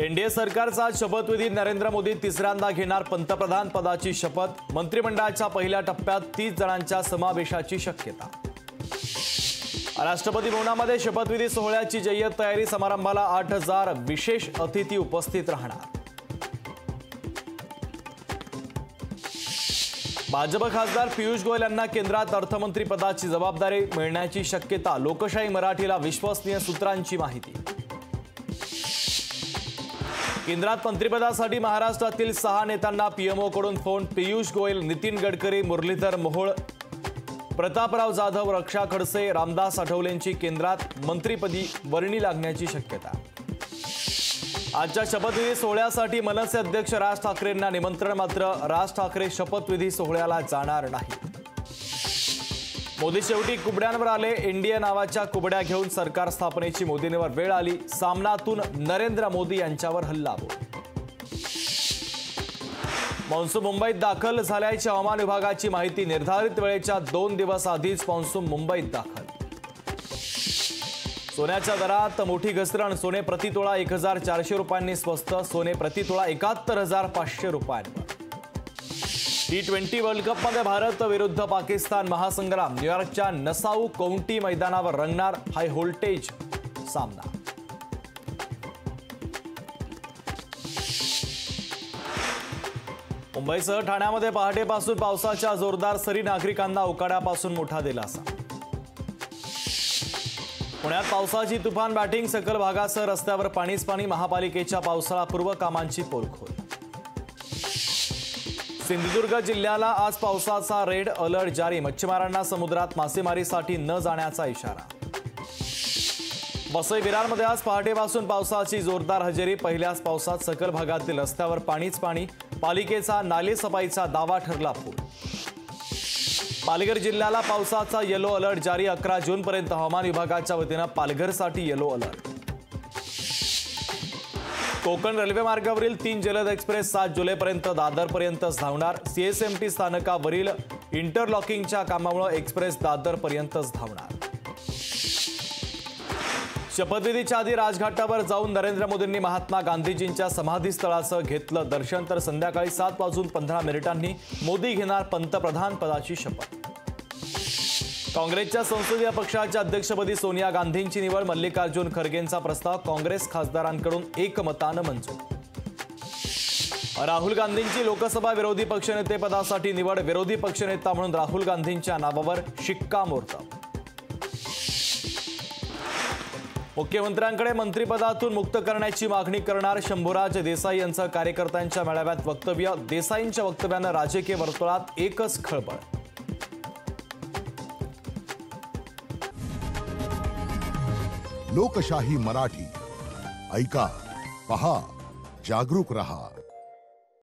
NDA सरकारचा शपथविधी नरेंद्र मोदी तिसऱ्यांदा घेणार पंतप्रधान पदाची शपथ। मंत्रिमंडळाच्या पहिल्या टप्प्यात 30 जणांच्या समावेशाची शक्यता। राष्ट्रपती भवनामध्ये शपथविधी सोहळ्याची जय्यत तयारी। समारंभाला 8000 विशेष अतिथी उपस्थित राहणार। भाजप खासदार पियुष गोयल यांना केंद्रात अर्थमंत्री पदाची जबाबदारी मिळण्याची शक्यता। लोकशाही मराठीला विश्वसनीय सूत्रांची माहिती। केंद्रात मंत्रिपदासाठी महाराष्ट्रातील 6 नेत्यांना पीएमओकडून फोन। पियुष गोयल, नितीन गडकरी, मुरलीधर मोहोळ, प्रतापराव जाधव, रक्षा खडसे, रामदास आठवलेंची केंद्रात मंत्रिपदी वर्णी लागण्याची शक्यता। आजच्या शपथविधी सोहळ्यासाठी मनसे अध्यक्ष राज ठाकरेंना निमंत्रण, मात्र राज ठाकरे शपथविधी सोहळ्याला जाणार नाही। मोदी शेवटी कुबड्यांवर आले। एनडीए नावाच्या कुबड्या घेऊन सरकार स्थापनेची मोदींवर वेळ आली। सामनातून नरेंद्र मोदी यांच्यावर हल्लाबोल। मान्सून मुंबईत दाखल झाल्याची हवामान विभागाची माहिती। निर्धारित वेळेच्या 2 दिवस आधीच मान्सून मुंबईत दाखल। सोन्याच्या दरात मोठी घसरण। सोने प्रतितोळा 1400 रुपयांनी स्वस्त। सोने प्रतितोळा 71500 रुपयांवर। T20 वर्ल्ड कपमध्ये भारत विरुद्ध पाकिस्तान महासंग्राम। न्यूयॉर्कच्या नसाऊ काउंटी मैदानावर रंगणार हाय व्होल्टेज सामना। मुंबईसह ठाण्यामध्ये पहाटेपासून पावसाच्या जोरदार सरी। नागरिकांना उकाड्यापासून मोठा दिलासा। पुण्यात पावसाची तुफान बॅटिंग। सकल भागासह रस्त्यावर पाणीच पाणी। महापालिकेच्या पावसाळापूर्व कामांची पोलखोल। सिंधुदुर्ग जिल्ह्याला आज पावसाचा रेड अलर्ट जारी। मच्छीमारांना समुद्रात मासेमारीसाठी न जाण्याचा इशारा। वसई विरारमध्ये आज पहाटेपासून पावसाची जोरदार हजेरी। पहिल्याच पावसात सकल भागातील रस्त्यावर पाणीच पाणी। पालिकेचा नालेसफाईचा दावा ठरला फूल। पालघर जिल्ह्याला पावसाचा येलो अलर्ट जारी। 11 जूनपर्यंत हवामान विभागाच्या वतीनं पालघरसाठी येलो अलर्ट। कोकण रेल्वे मार्गावरील 3 जलद एक्सप्रेस 7 जुलैपर्यंत दादरपर्यंतच धावणार। सीएसएमटी स्थानकावरील इंटरलॉकिंगच्या कामामुळे एक्सप्रेस दादरपर्यंतच धावणार। शपथविधीच्या आधी राजघाटावर जाऊन नरेंद्र मोदींनी महात्मा गांधीजींच्या समाधीस्थळाचं घेतलं दर्शन। तर संध्याकाळी 7:15 मोदी घेणार पंतप्रधान पदाची शपथ। काँग्रेसच्या संसदीय पक्षाच्या अध्यक्षपदी सोनिया गांधींची निवड। मल्लिकार्जुन खरगेंचा प्रस्ताव काँग्रेस खासदारांकडून एकमतानं मंजूर। राहुल गांधींची लोकसभा विरोधी पक्षनेतेपदासाठी निवड। विरोधी पक्षनेता म्हणून राहुल गांधींच्या नावावर शिक्कामोर्तब। मुख्यमंत्र्यांकडे मंत्रिपदातून मुक्त करण्याची मागणी करणार शंभूराज देसाई यांचं कार्यकर्त्यांच्या मेळाव्यात वक्तव्य। देसाईंच्या वक्तव्यानं राजकीय वर्तुळात एकच खळबळ। लोकशाही मराठी ऐका, पहा, जागरूक रहा।